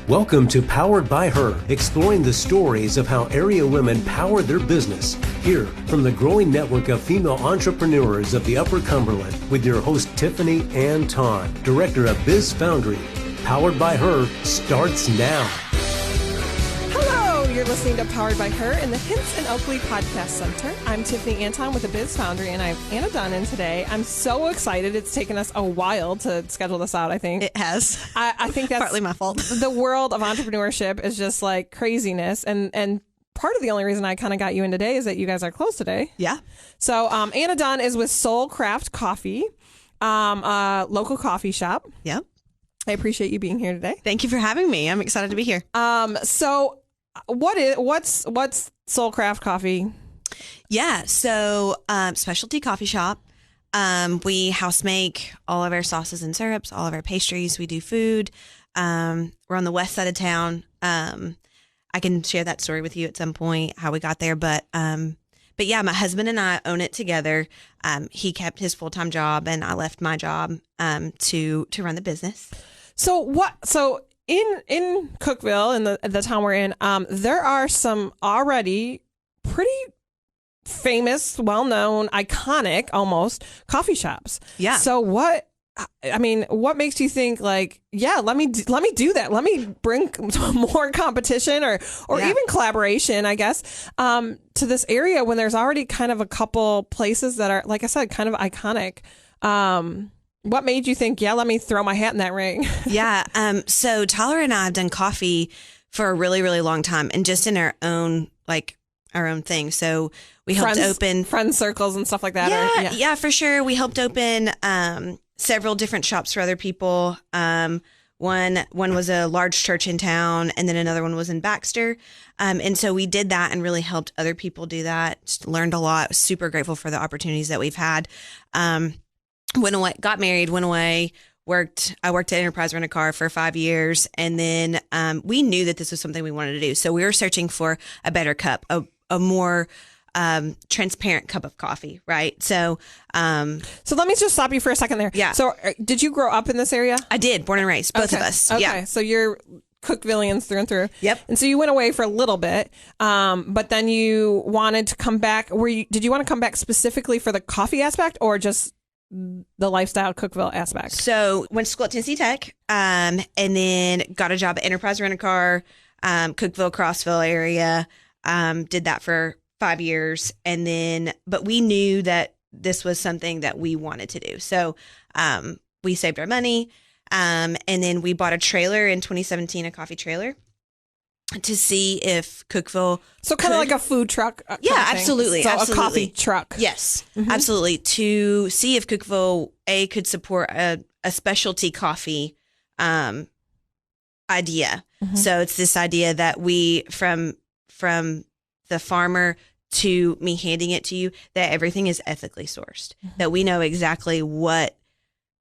Welcome to Powered by Her, exploring the stories of how area women power their business. Hear from the growing network of female entrepreneurs of the Upper Cumberland with your host Tiffany Ann Ton, director of Biz Foundry. Powered by Her starts now. Hello, you're listening to Powered by Her in the Hints and Oakley Podcast Center. I'm Tiffany Anton with the Biz Foundry, and I have Anna Dunn in today. I'm so excited. It's taken us a while to schedule this out, I think. It has. I think that's partly my fault. The world of entrepreneurship is just like craziness, and part of the only reason I kind of got you in today is that you guys are close today. Yeah. So Anna Dunn is with Soul Craft Coffee, a local coffee shop. Yep. I appreciate you being here today. Thank you for having me. I'm excited to be here. So what's Soul Craft Coffee? Yeah. So specialty coffee shop. We house make all of our sauces and syrups, all of our pastries. We do food. We're on the west side of town. I can share that story with you at some point, how we got there. But yeah, my husband and I own it together. He kept his full-time job and I left my job to run the business. So in Cookeville, in the town we're in, there are some already pretty famous, well-known, iconic almost coffee shops. Yeah. So what makes you think like, yeah, let me do that. Let me bring more competition or even collaboration, I guess, to this area when there's already kind of a couple places that are, like I said, kind of iconic. What made you think, yeah, let me throw my hat in that ring? Yeah. So Tyler and I have done coffee for a really, really long time, and just in our own thing. So we helped open friend circles and stuff like that. Yeah, for sure. We helped open several different shops for other people. One was a large church in town, and then another one was in Baxter. And so we did that and really helped other people do that. Just learned a lot. Super grateful for the opportunities that we've had. Went away, got married, went away, I worked at Enterprise Rent a Car for 5 years. And then we knew that this was something we wanted to do. So we were searching for a better cup, a more transparent cup of coffee, right? So let me just stop you for a second there. Yeah. So did you grow up in this area? I did, born and raised, both of us. Okay. Yeah. So you're Cookevillians through and through. Yep. And so you went away for a little bit, but then you wanted to come back. Did you want to come back specifically for the coffee aspect or just the lifestyle Cookeville aspect? So went to school at Tennessee Tech, and then got a job at Enterprise Rent a Car, Cookeville, Crossville area. Did that for 5 years, and then, but we knew that this was something that we wanted to do. So we saved our money, and then we bought a trailer in 2017, a coffee trailer, to see if Cookeville. So kind of like a food truck. Yeah, absolutely. So absolutely. a coffee truck. Yes, absolutely. To see if Cookeville could support a specialty coffee idea. So it's this idea that we from the farmer to me handing it to you, that everything is ethically sourced, that we know exactly what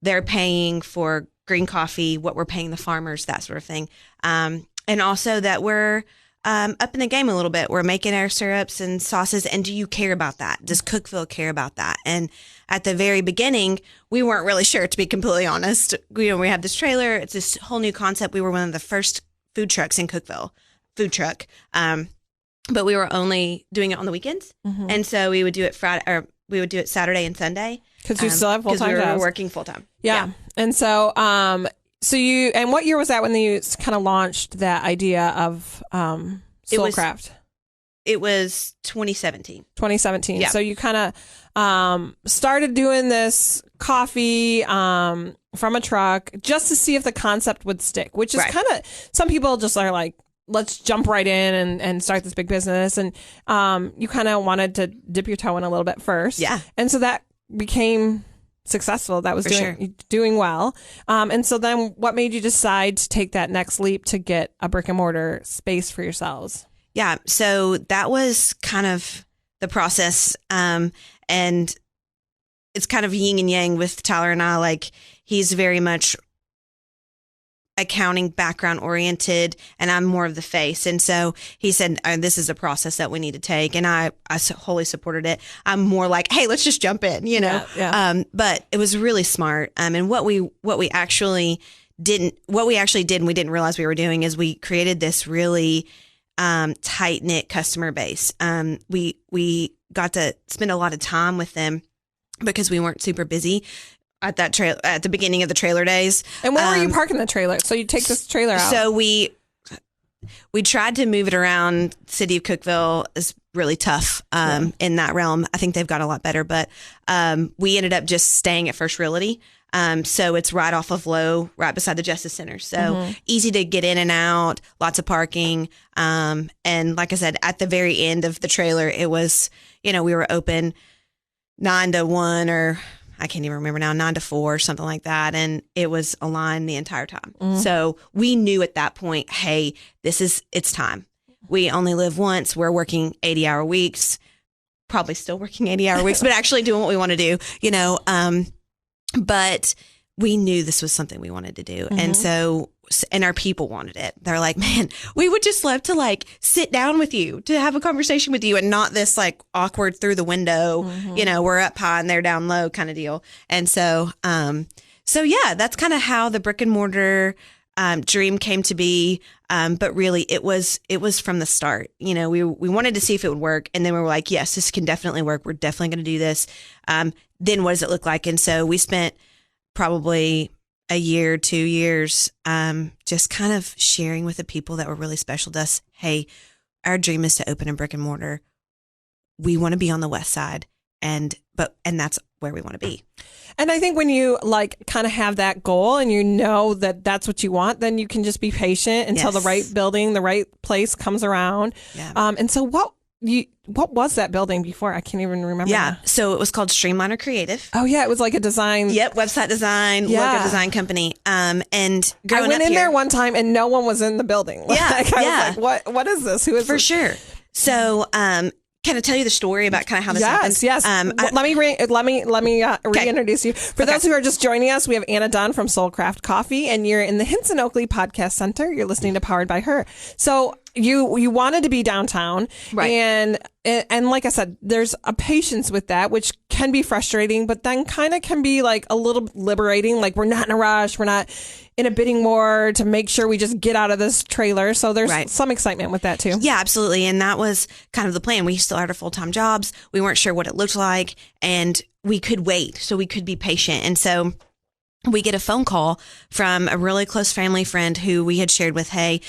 they're paying for green coffee, what we're paying the farmers, that sort of thing. And also that we're up in the game a little bit. We're making our syrups and sauces. And do you care about that? Does Cookeville care about that? And at the very beginning, we weren't really sure, to be completely honest. We have this trailer. It's this whole new concept. We were one of the first food trucks in Cookeville, but we were only doing it on the weekends. And so we would do it Saturday and Sunday. Because you still have full-time jobs. Because we were working full-time. Yeah. And so, and what year was that when you kind of launched that idea of Soulcraft? It was 2017. 2017. Yeah. So you kind of started doing this coffee from a truck just to see if the concept would stick, which is kind of, some people just are like, let's jump right in and start this big business. And you kind of wanted to dip your toe in a little bit first. Yeah. And so that became successful. That was doing well. And so then what made you decide to take that next leap to get a brick and mortar space for yourselves? Yeah. So that was kind of the process. And it's kind of yin and yang with Tyler and I. Like, he's very much accounting background oriented, and I'm more of the face. And so he said, this is a process that we need to take. And I wholly supported it. I'm more like, hey, let's just jump in, you know? Yeah. But it was really smart. And what we actually what we actually did and we didn't realize we were doing is we created this really tight knit customer base. We got to spend a lot of time with them because we weren't super busy at the beginning of the trailer days. And where were you parking the trailer? So you take this trailer out. So we tried to move it around. City of Cookeville is really tough in that realm. I think they've got a lot better, but we ended up just staying at First Realty. So it's right off of Low, right beside the Justice Center. So easy to get in and out, lots of parking. And like I said, at the very end of the trailer, it was, we were open 9 to 1 or I can't even remember now, 9 to 4 or something like that. And it was a line the entire time. So we knew at that point, hey, it's time. We only live once. We're working 80-hour weeks, probably still working 80-hour weeks, but actually doing what we want to do, but we knew this was something we wanted to do. And our people wanted it. They're like, man, we would just love to like sit down with you, to have a conversation with you and not this like awkward through the window, we're up high and they're down low kind of deal. And so yeah, that's kind of how the brick and mortar dream came to be. But really it was from the start, we wanted to see if it would work. And then we were like, yes, this can definitely work. We're definitely going to do this. Then what does it look like? And so we spent probably a year, 2 years, just kind of sharing with the people that were really special to us. Hey, our dream is to open a brick and mortar. We want to be on the west side, and that's where we want to be. And I think when you like kind of have that goal and that that's what you want, then you can just be patient until the right building, the right place comes around. Yeah. And so what was that building before? I can't even remember. Yeah. Now. So it was called Streamliner Creative. Oh yeah. It was like a design. Yep. Website design, logo design company. And growing I went up in here, there one time and no one was in the building. Yeah. I was like, what is this? Who is for this? sure. So, can I tell you the story about kind of how this happens? Yes. Let me reintroduce you. For those who are just joining us, we have Anna Dunn from Soulcraft Coffee, and you're in the Hinson Oakley Podcast Center. You're listening to Powered by Her. So you wanted to be downtown, right? And like I said, there's a patience with that, which can be frustrating, but then kind of can be like a little liberating. Like we're not in a rush, we're not in a bidding war to make sure we just get out of this trailer. So there's some excitement with that too. Yeah, absolutely. And that was kind of the plan. We still had our full-time jobs. We weren't sure what it looked like, and we could wait, so we could be patient. And so we get a phone call from a really close family friend who we had shared with, hey,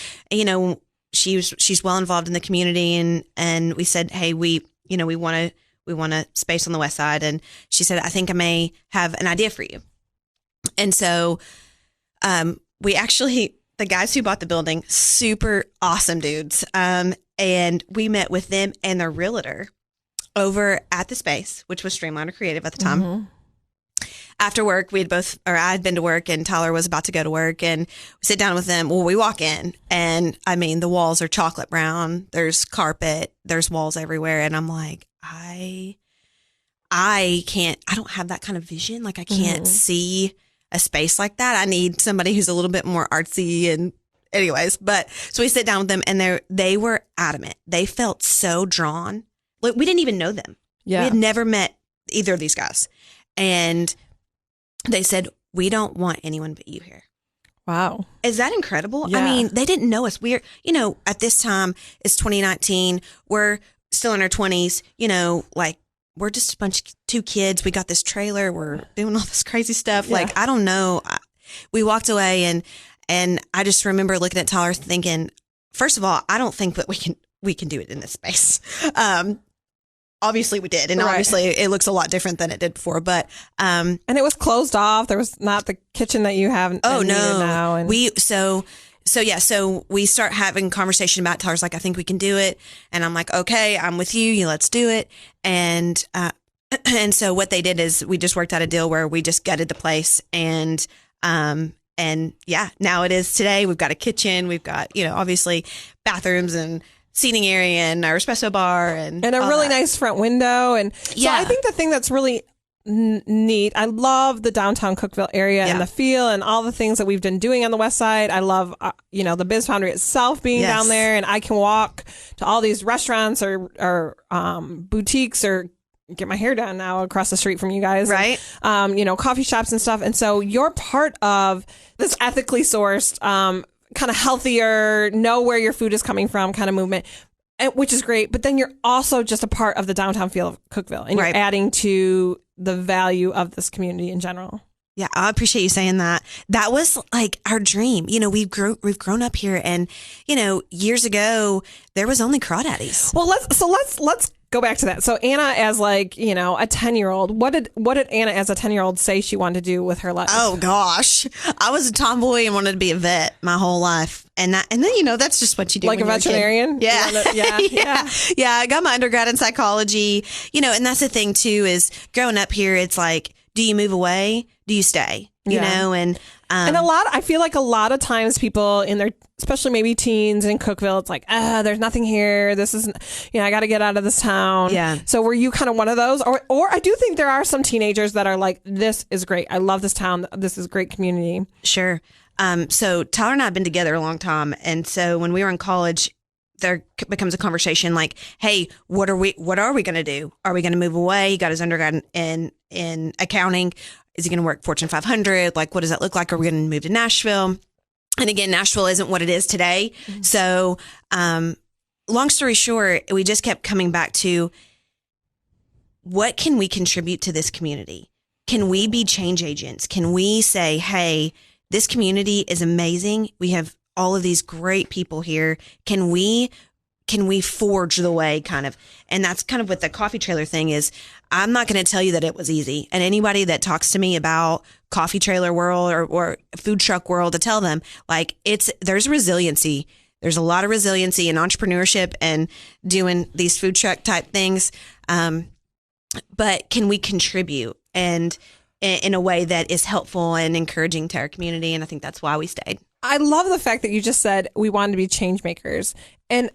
she's well involved in the community, and we said, hey, we want a space on the west side. And she said, I think I may have an idea for you. And so the guys who bought the building, super awesome dudes. And we met with them and their realtor over at the space, which was Streamliner Creative at the time. After work, I had been to work and Tyler was about to go to work, and we sit down with them. Well, we walk in and I mean, the walls are chocolate brown. There's carpet, there's walls everywhere. And I'm like, I don't have that kind of vision. Like I can't see a space like that. I need somebody who's a little bit more artsy and anyways, so we sit down with them and they were adamant. They felt so drawn. Like we didn't even know them. Yeah. We had never met either of these guys. And they said, we don't want anyone but you here. Wow. Is that incredible? Yeah. I mean, they didn't know us. We're, at this time it's 2019. We're still in our 20s, like we're just two kids. We got this trailer. We're doing all this crazy stuff. Yeah. Like, I don't know. We walked away and I just remember looking at Tyler thinking, first of all, I don't think that we can do it in this space. Obviously we did. And obviously it looks a lot different than it did before, but, and it was closed off. There was not the kitchen that you have. Oh no. Now. And So we start having conversation about it. Tyler's like, I think we can do it. And I'm like, okay, I'm with you. Let's do it. And so what they did is we just worked out a deal where we just gutted the place. And yeah, now it is today. We've got a kitchen. We've got, obviously bathrooms and seating area and our espresso bar and a really nice front window. And so I think the thing that's really neat, I love the downtown Cookeville area and the feel and all the things that we've been doing on the west side. I love, the Biz Foundry itself being down there, and I can walk to all these restaurants or boutiques or get my hair done now across the street from you guys. Right. And, coffee shops and stuff. And so you're part of this ethically sourced, kind of healthier, know where your food is coming from kind of movement, which is great. But then you're also just a part of the downtown feel of Cookeville, and you're adding to the value of this community in general. Yeah, I appreciate you saying that. That was like our dream. We've grown up here, and years ago there was only crawdaddies. Well, let's go back to that. So Anna, as a 10-year-old, what did Anna as a 10-year-old say she wanted to do with her life? Oh gosh, I was a tomboy and wanted to be a vet my whole life, and then that's just what you do, like a veterinarian. Yeah. I got my undergrad in psychology. And that's the thing too, is growing up here, it's like, do you move away? Do you stay? And I feel like a lot of times people in their, especially maybe teens in Cookeville, it's like, there's nothing here. This isn't, I got to get out of this town. Yeah. So were you kind of one of those? Or I do think there are some teenagers that are like, this is great. I love this town. This is a great community. Sure. So Tyler and I have been together a long time. And so when we were in college, there becomes a conversation like, hey, what are we going to do? Are we going to move away? He got his undergrad in accounting. Is he going to work Fortune 500? Like, what does that look like? Are we going to move to Nashville? And again, Nashville isn't what it is today. Mm-hmm. So, long story short, we just kept coming back to, what can we contribute to this community? Can we be change agents? Can we say, hey, this community is amazing. We have all of these great people here. Can we forge the way, kind of? And that's kind of what the coffee trailer thing is. I'm not going to tell you that it was easy. And anybody that talks to me about coffee trailer world or food truck world, to tell them, like, there's resiliency. There's a lot of resiliency in entrepreneurship and doing these food truck type things. But can we contribute and in a way that is helpful and encouraging to our community? And I think that's why we stayed. I love the fact that you just said we wanted to be change makers. And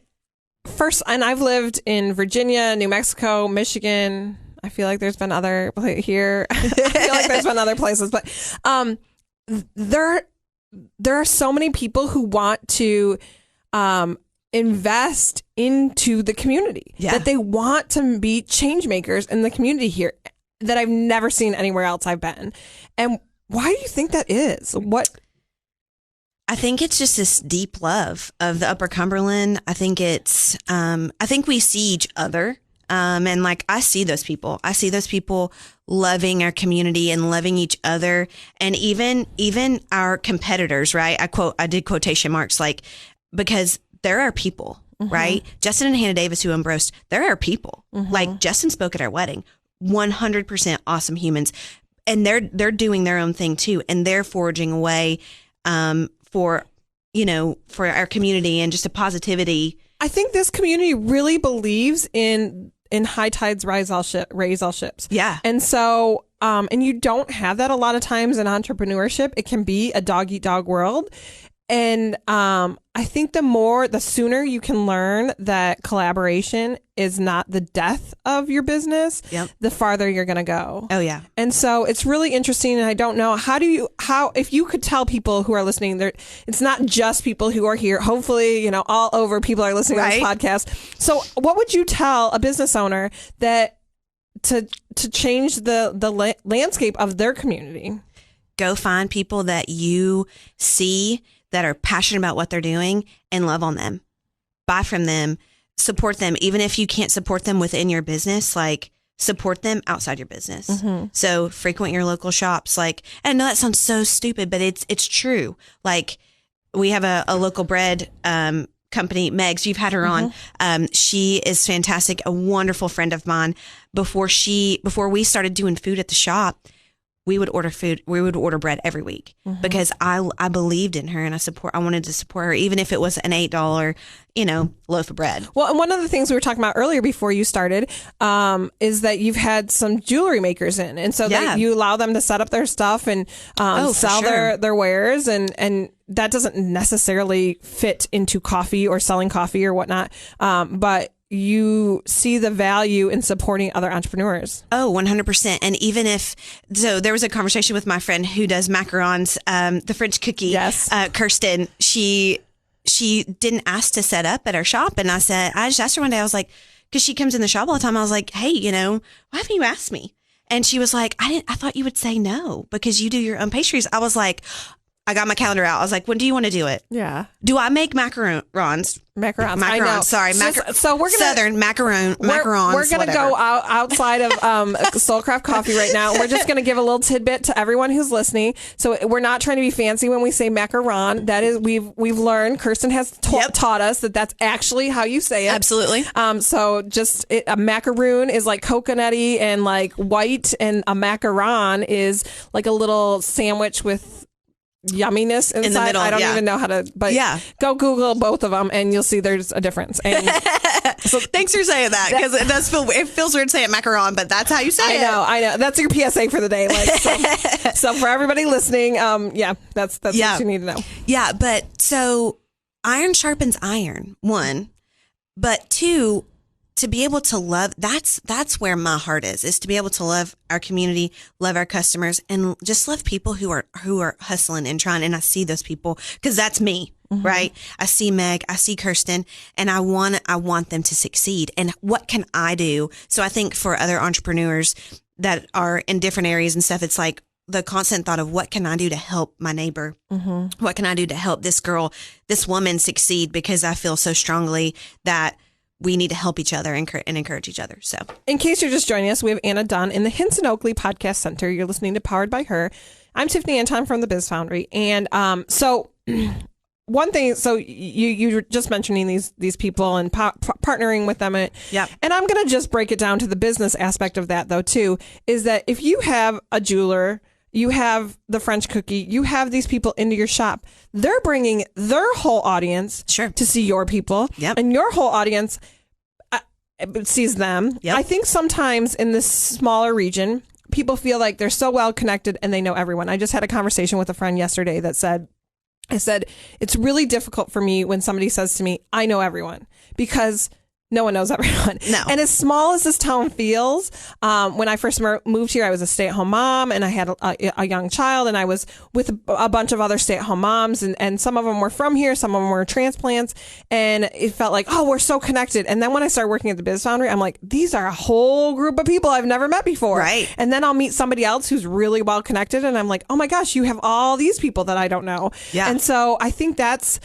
I've lived in Virginia, New Mexico, Michigan. I feel like there's been other here. I feel like there's been other places, but there are so many people who want to invest into the community, that they want to be change makers in the community here, that I've never seen anywhere else I've been. And why do you think that is? What? I think it's just this deep love of the Upper Cumberland. I think it's, I think we see each other. And like, I see those people loving our community and loving each other. And even our competitors, right? I did quotation marks, like, because there are people, right? Justin and Hannah Davis, who own Broast, there are people. Like, Justin spoke at our wedding, 100% awesome humans. And they're doing their own thing too. And they're forging a way, for our community and just a positivity. I think this community really believes in high tides raise all ships. Yeah. And so, and you don't have that a lot of times in entrepreneurship. It can be a dog eat dog world. And I think the sooner you can learn that collaboration is not the death of your business, the farther you're going to go. Oh, yeah. And so it's really interesting. And I don't know, if you could tell people who are listening, it's not just people who are here. Hopefully, all over people are listening to this podcast. So what would you tell a business owner that to change the landscape of their community? Go find people that you see that are passionate about what they're doing and love on them. Buy from them, support them. Even if you can't support them within your business, like, support them outside your business. So frequent your local shops. Like, I know that sounds so stupid, but it's true. Like, we have a local bread company, Meg's, you've had her on. She is fantastic, a wonderful friend of mine. Before we started doing food at the shop, we would order food. We would order bread every week because I believed in her and I wanted to support her, even if it was an $8, loaf of bread. Well, and one of the things we were talking about earlier before you started is that you've had some jewelry makers in, and so that you allow them to set up their stuff and sell their wares, and that doesn't necessarily fit into coffee or selling coffee or whatnot, but you see the value in supporting other entrepreneurs. Oh, 100%. And so there was a conversation with my friend who does macarons, the French cookie, Kirsten. She didn't ask to set up at our shop. And I just asked her one day, I was like, because she comes in the shop all the time. I was like, hey, why haven't you asked me? And she was like, I thought you would say no because you do your own pastries. I was like, I got my calendar out. I was like, when do you want to do it? Yeah. Do I make macarons? Macarons. I know. Sorry. So we're gonna Southern macarons. We're gonna go outside of Soulcraft Coffee right now. We're just gonna give a little tidbit to everyone who's listening. So we're not trying to be fancy when we say macaron. That is, we've learned. Kirsten has taught us that that's actually how you say it. Absolutely. So just a macaroon is like coconutty and like white, and a macaron is like a little sandwich with yumminess inside. In the middle, I don't even know how to, but go Google both of them and you'll see there's a difference. And so thanks for saying that, because it feels weird saying macaron, but that's how you say it. I know. That's your PSA for the day. So for everybody listening, that's what you need to know. Yeah, but so iron sharpens iron, one, but two, to be able to love, that's where my heart is to be able to love our community, love our customers, and just love people who are hustling and trying. And I see those people, because that's me, right? I see Meg, I see Kirsten, and I want them to succeed. And what can I do? So I think for other entrepreneurs that are in different areas and stuff, it's like the constant thought of what can I do to help my neighbor? What can I do to help this girl, this woman succeed? Because I feel so strongly that we need to help each other and encourage each other. So, in case you're just joining us, we have Anna Dunn in the Hinson Oakley Podcast Center. You're listening to Powered by Her. I'm Tiffany Anton from the Biz Foundry. And so one thing, so you were just mentioning these people and partnering with them. And I'm going to just break it down to the business aspect of that, though, too, is that if you have a jeweler, you have the French cookie, you have these people into your shop, they're bringing their whole audience to see your people. And your whole audience sees them. I think sometimes in this smaller region, people feel like they're so well connected and they know everyone. I just had a conversation with a friend yesterday that said, it's really difficult for me when somebody says to me, I know everyone, because no one knows everyone. No. And as small as this town feels, when I first moved here, I was a stay-at-home mom and I had a young child, and I was with a bunch of other stay-at-home moms, and some of them were from here, some of them were transplants, and it felt like, oh, we're so connected. And then when I started working at the Biz Foundry, I'm like, these are a whole group of people I've never met before. Right. And then I'll meet somebody else who's really well connected, and I'm like, oh my gosh, you have all these people that I don't know. Yeah. And so I think that's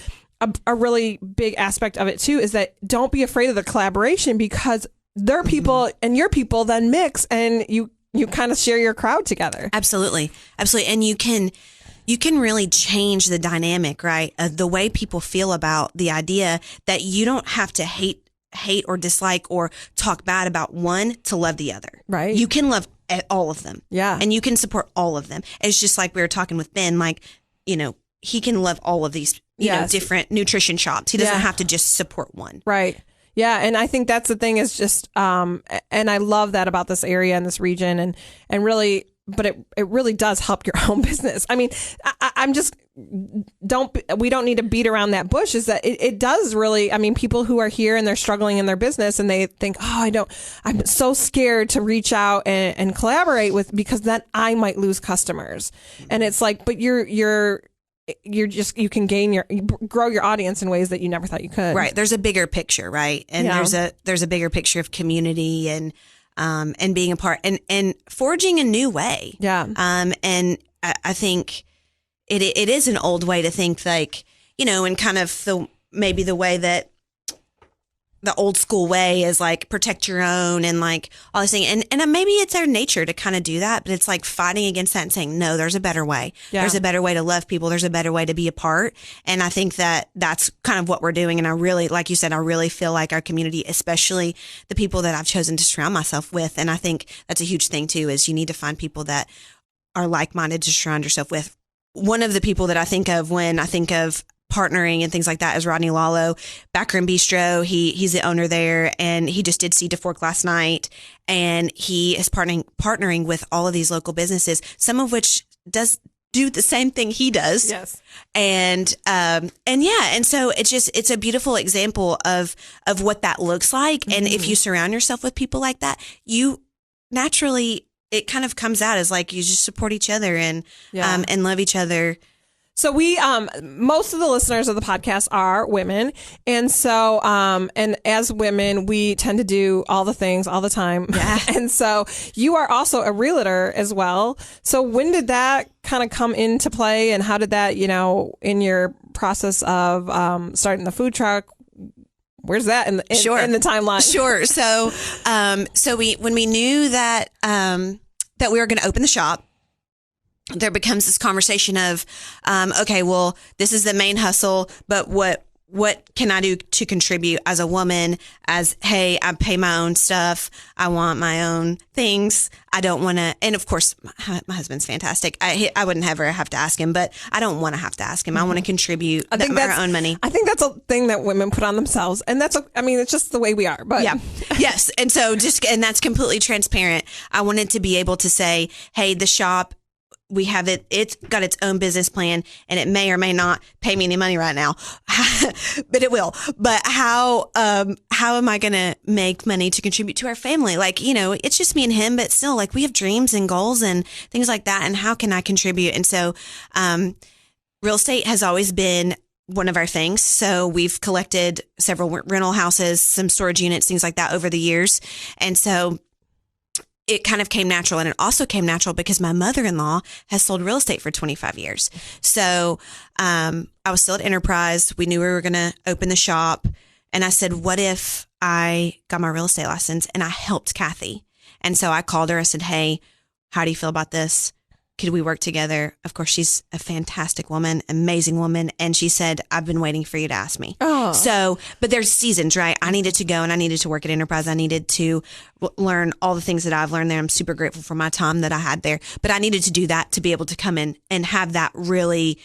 a really big aspect of it too, is that don't be afraid of the collaboration, because their people and your people then mix, and you kind of share your crowd together. Absolutely. And you can really change the dynamic, right? The way people feel about the idea that you don't have to hate or dislike or talk bad about one to love the other. Right. You can love all of them. Yeah. And you can support all of them. It's just like we were talking with Ben, like, he can love all of these different nutrition shops. He doesn't have to just support one. Right. Yeah. And I think that's the thing, is just, and I love that about this area and this region, and really, but it really does help your own business. I mean, we don't need to beat around that bush, is that it does really, I mean, people who are here and they're struggling in their business and they think, I'm so scared to reach out and collaborate with, because then I might lose customers. And it's like, but you can grow your audience in ways that you never thought you could. There's a bigger picture, right? And there's a bigger picture of community and being a part and forging a new way. Yeah. And I think it is an old way to think, like, and kind of maybe the way that the old school way is like protect your own and like all this thing. And maybe it's our nature to kind of do that, but it's like fighting against that and saying, no, there's a better way. Yeah. There's a better way to love people. There's a better way to be a part. And I think that that's kind of what we're doing. And I really, like you said, I really feel like our community, especially the people that I've chosen to surround myself with. And I think that's a huge thing too, is you need to find people that are like-minded to surround yourself with. One of the people that I think of when I think of partnering and things like that is Rodney Lalo, Backroom Bistro. He's the owner there, and he just did Seed to Fork last night, and he is partnering with all of these local businesses, some of which do the same thing he does. Yes. And so it's a beautiful example of what that looks like. Mm-hmm. And if you surround yourself with people like that, you naturally, it kind of comes out as like you just support each other and love each other. So we, most of the listeners of the podcast are women. And so, and as women, we tend to do all the things all the time. Yeah. And so you are also a realtor as well. So when did that kind of come into play, and how did that, in your process of starting the food truck, where's that in the timeline? Sure. So, when we knew that, that we were going to open the shop, there becomes this conversation of, okay, well, this is the main hustle, but what can I do to contribute as a woman? As, hey, I pay my own stuff. I want my own things. I don't want to, and of course, my husband's fantastic. I wouldn't ever have to ask him, but I don't want to have to ask him. I want to contribute our own money. I think that's a thing that women put on themselves, and it's just the way we are. But yeah, yes, and so and that's completely transparent. I wanted to be able to say, hey, the shop, we have it's got its own business plan, and it may or may not pay me any money right now, but it will. But how am I going to make money to contribute to our family? Like, it's just me and him, but still, like, we have dreams and goals and things like that. And how can I contribute? And so, real estate has always been one of our things. So we've collected several rental houses, some storage units, things like that over the years. And so it kind of came natural. And it also came natural because my mother-in-law has sold real estate for 25 years. So I was still at Enterprise. We knew we were going to open the shop. And I said, what if I got my real estate license and I helped Kathy? And so I called her. I said, hey, how do you feel about this? Could we work together? Of course, she's a fantastic woman, amazing woman. And she said, I've been waiting for you to ask me. Oh. So, but there's seasons, right? I needed to go and I needed to work at Enterprise. I needed to learn all the things that I've learned there. I'm super grateful for my time that I had there. But I needed to do that to be able to come in and have that really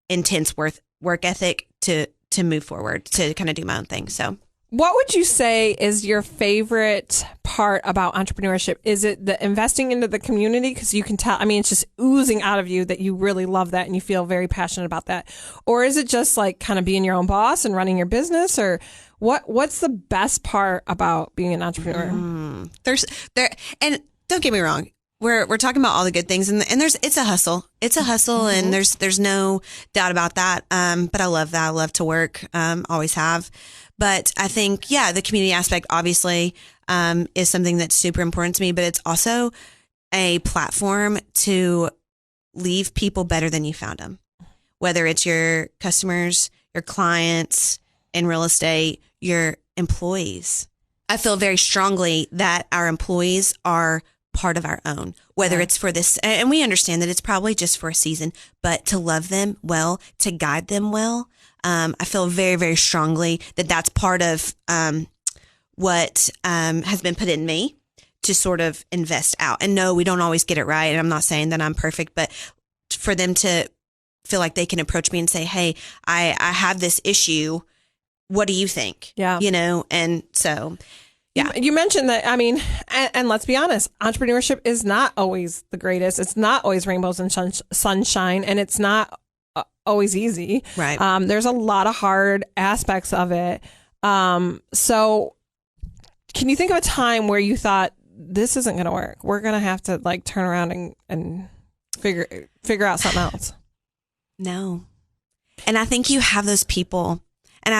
intense work ethic to move forward, to kind of do my own thing. So. What would you say is your favorite part about entrepreneurship? Is it the investing into the community? Because you can tell, it's just oozing out of you that you really love that and you feel very passionate about that. Or is it just like kind of being your own boss and running your business? Or what's the best part about being an entrepreneur? And don't get me wrong. We're talking about all the good things, and it's a hustle. It's a hustle, mm-hmm. And there's no doubt about that. But I love that. I love to work. Always have. But I think, the community aspect obviously is something that's super important to me. But it's also a platform to leave people better than you found them. Whether it's your customers, your clients in real estate, your employees. I feel very strongly that our employees are part of our own, whether it's for this, and we understand that it's probably just for a season, but to love them well, to guide them well. I feel very, very strongly that that's part of what has been put in me to sort of invest out. And no, we don't always get it right. And I'm not saying that I'm perfect, but for them to feel like they can approach me and say, hey, I have this issue. What do you think? Yeah. And so... Yeah. You mentioned that, and let's be honest, entrepreneurship is not always the greatest. It's not always rainbows and sunshine, and it's not always easy. Right. There's a lot of hard aspects of it. So can you think of a time where you thought, this isn't going to work? We're going to have to turn around and figure out something else? No. And I think you have those people. And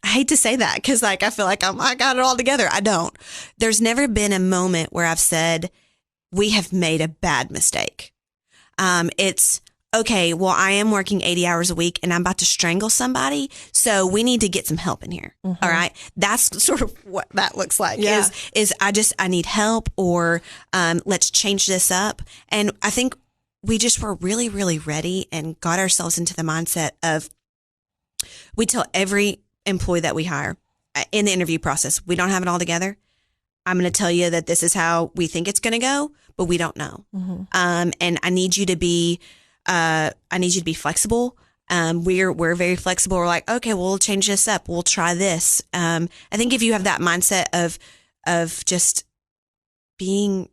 I hate to say that because I feel like I got it all together. I don't. There's never been a moment where I've said, we have made a bad mistake. It's, okay, well, I am working 80 hours a week and I'm about to strangle somebody. So we need to get some help in here. Mm-hmm. All right. That's sort of what that looks like is I need help, or let's change this up. And I think we just were really, really ready and got ourselves into the mindset of, we tell every employee that we hire in the interview process, we don't have it all together. I'm going to tell you that this is how we think it's going to go, but we don't know. Mm-hmm. And I need you to be flexible. We're very flexible. We're like, okay, we'll change this up. We'll try this. I think if you have that mindset of just being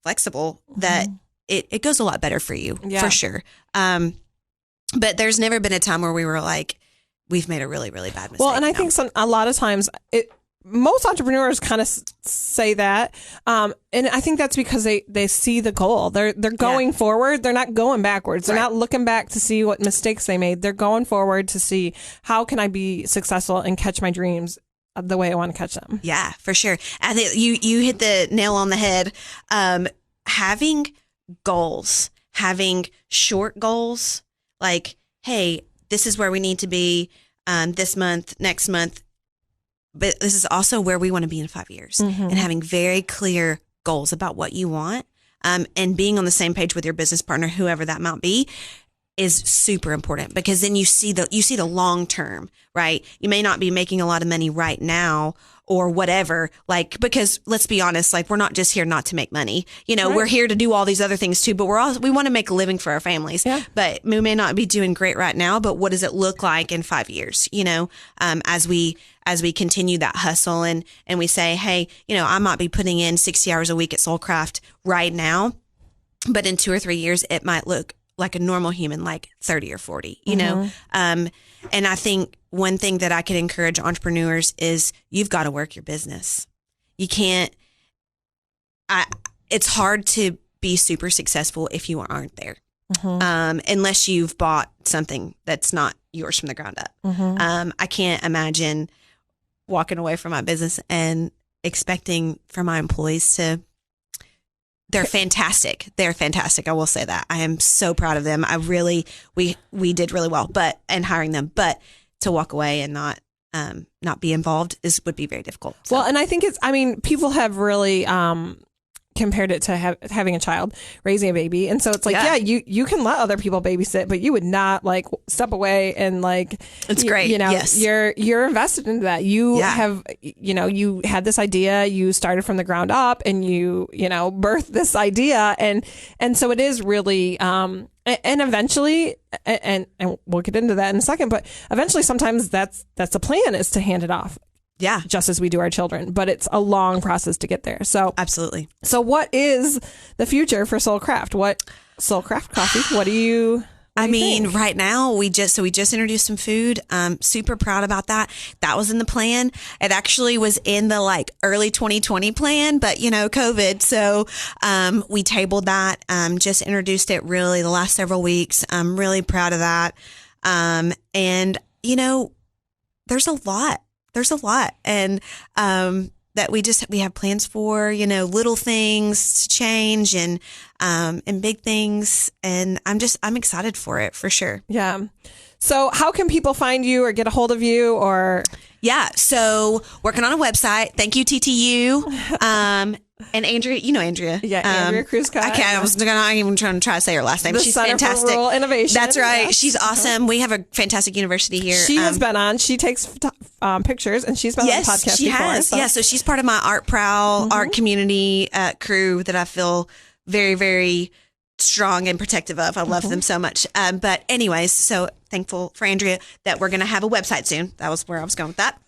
flexible, mm-hmm. that it goes a lot better for you, for sure. But there's never been a time where we were like, we've made a really, really bad mistake. Well, and I think a lot of times most entrepreneurs kind of say that. And I think that's because they see the goal. They're going forward. They're not going backwards. They're not looking back to see what mistakes they made. They're going forward to see how can I be successful and catch my dreams the way I want to catch them. Yeah, for sure. I think you hit the nail on the head. Having goals, having short goals, like, hey, this is where we need to be this month, next month. But this is also where we want to be in 5 years, and having very clear goals about what you want, and being on the same page with your business partner, whoever that might be, is super important, because then you see the long term, right? You may not be making a lot of money right now or whatever, like, because let's be honest, like, we're not just here not to make money. We're here to do all these other things too, but we want to make a living for our families. Yeah. But we may not be doing great right now, but what does it look like in 5 years? As we continue that hustle and we say, hey, I might be putting in 60 hours a week at Soulcraft right now, but in 2 or 3 years, it might look like a normal human, like 30 or 40, and I think one thing that I could encourage entrepreneurs is you've got to work your business. You can't, it's hard to be super successful if you aren't there. Unless you've bought something that's not yours from the ground up. I can't imagine walking away from my business and expecting for my employees to, they're fantastic. They're fantastic. I will say that. I am so proud of them. We did really well, and hiring them, but to walk away and not be involved would be very difficult. So. Well, and I think people have really, compared it to having a child, raising a baby. And so it's like, you can let other people babysit, but you would not like step away and like, it's great. Yes. You're invested into that. You have, you had this idea, you started from the ground up and you birthed this idea. And so it is really, and eventually, and we'll get into that in a second, but eventually sometimes that's the plan, is to hand it off. Yeah. Just as we do our children, but it's a long process to get there. So absolutely. So what is the future for Soulcraft? What Soulcraft Coffee? What do you think? Right now we just introduced some food. Super proud about that. That was in the plan. It actually was in the early 2020 plan, but COVID. So, we tabled that, just introduced it really the last several weeks. I'm really proud of that. And there's a lot. And, that we have plans for, little things to change and big things. And I'm excited for it for sure. Yeah. So how can people find you or get a hold of you or? Yeah. So working on a website. Thank you, TTU. And Andrea, Andrea. Yeah, Andrea Cruz-Scott. I was not even trying to try to say her last name. The She's Center fantastic. For Rural Innovation. That's right. Yes. She's awesome. We have a fantastic university here. She has been on. She takes pictures, and she's been on the podcast she before. Has. So. Yeah, so she's part of my Art Prowl art community crew that I feel very, very strong and protective of. I love them so much. But anyways, so thankful for Andrea that we're going to have a website soon. That was where I was going with that.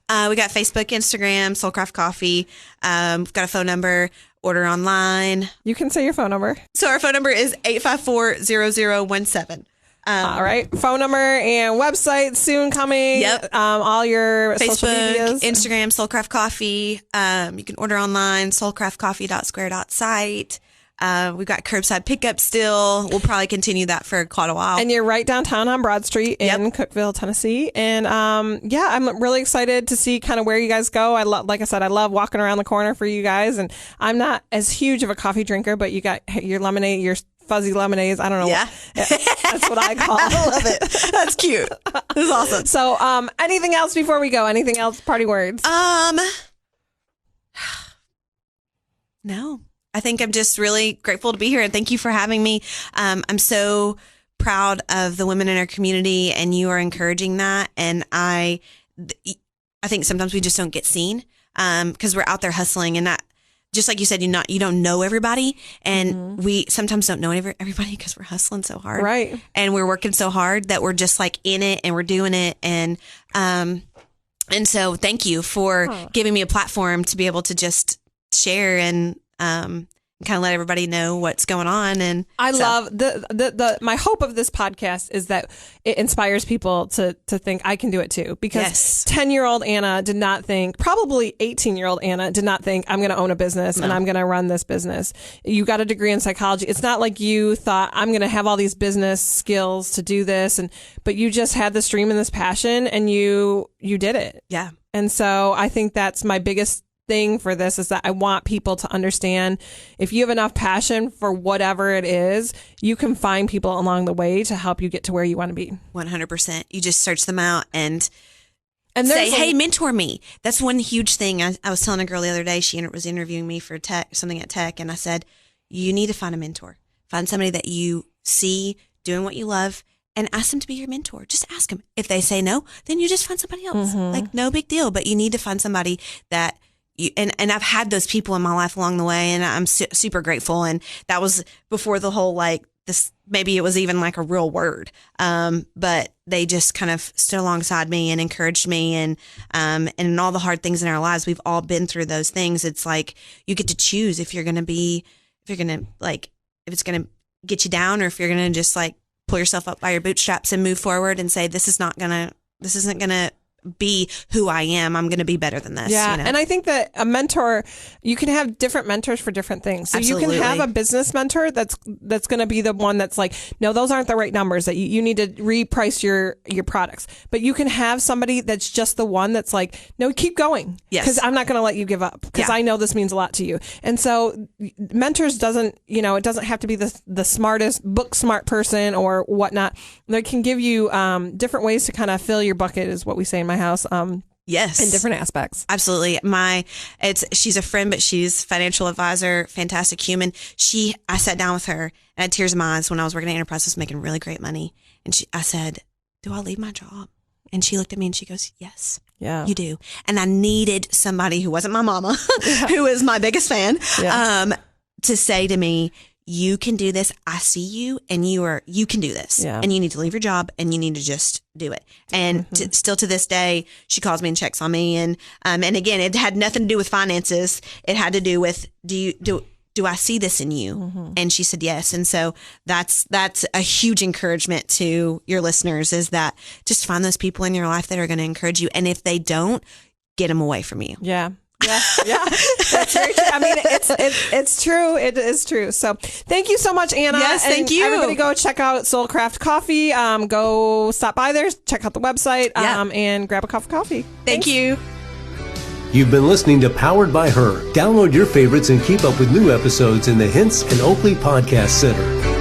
We got Facebook, Instagram, Soulcraft Coffee. We've got a phone number. Order online. You can say your phone number. So our phone number is 854-0017. All right. Phone number and website soon coming. Yep. All your Facebook, social medias. Instagram, Soulcraft Coffee. You can order online, soulcraftcoffee.square.site. We've got curbside pickup still. We'll probably continue that for quite a while. And you're right downtown on Broad Street in Cookeville, Tennessee. And I'm really excited to see kind of where you guys go. Like I said, I love walking around the corner for you guys. And I'm not as huge of a coffee drinker, but you got your lemonade, your fuzzy lemonades. I don't know. Yeah. That's what I call it. I love it. That's cute. That's awesome. So anything else before we go? Anything else? Party words? No. I think I'm just really grateful to be here and thank you for having me. I'm so proud of the women in our community and you are encouraging that. And I think sometimes we just don't get seen because we're out there hustling and that, just like you said, you don't know everybody and we sometimes don't know everybody because we're hustling so hard. Right. And we're working so hard that we're just like in it and we're doing it. And so thank you for giving me a platform to be able to just share and kind of let everybody know what's going on. And I love my hope of this podcast is that it inspires people to think I can do it too, because 10-year-old Anna did not think, probably 18-year-old Anna did not think, I'm going to own a business and I'm going to run this business. You got a degree in psychology. It's not like you thought, I'm going to have all these business skills to do this, but you just had this dream and this passion, and you did it. Yeah. And so I think that's my biggest thing for this, is that I want people to understand, if you have enough passion for whatever it is, you can find people along the way to help you get to where you want to be. 100%. You just search them out and say, hey, mentor me. That's one huge thing. I was telling a girl the other day, she was interviewing me for something at tech, and I said, you need to find a mentor. Find somebody that you see doing what you love and ask them to be your mentor. Just ask them. If they say no, then you just find somebody else. Like, no big deal. But you need to find somebody that and I've had those people in my life along the way, and I'm super grateful. And that was before the whole, like, this, maybe it was even like a real word. But they just kind of stood alongside me and encouraged me. And in all the hard things in our lives, we've all been through those things. It's like, you get to choose if it's going to get you down, or if you're going to just like pull yourself up by your bootstraps and move forward and say, this isn't going to be who I am. I'm going to be better than this. Yeah. You know? And I think that a mentor, you can have different mentors for different things. So Absolutely. You can have a business mentor that's going to be the one that's like, no, those aren't the right numbers, that you need to reprice your products. But you can have somebody that's just the one that's like, no, keep going. Yes. Because I'm not going to let you give up, because I know this means a lot to you. And so mentors it doesn't have to be the smartest, book smart person or whatnot. They can give you different ways to kind of fill your bucket, is what we say in my house. Yes. In different aspects. Absolutely. She's a friend, but she's financial advisor, fantastic human. I sat down with her and I had tears in my eyes when I was working at Enterprise, was making really great money. And I said, do I leave my job? And she looked at me and she goes, yes, you do. And I needed somebody who wasn't my mama, who is my biggest fan, to say to me, you can do this. I see you, and you can do this. Yeah. And you need to leave your job, and you need to just do it. And still to this day, she calls me and checks on me. And again, it had nothing to do with finances. It had to do with, do I see this in you? And she said yes. And so that's a huge encouragement to your listeners, is that just find those people in your life that are going to encourage you. And if they don't, get them away from you. Yeah. Yeah, that's very true. I mean, it's true. It is true. So thank you so much, Anna. Yes, thank you. Everybody go check out Soulcraft Coffee. Go stop by there, check out the website, and grab a cup of coffee. Thank you. You've been listening to Powered by Her. Download your favorites and keep up with new episodes in the Hints and Oakley Podcast Center.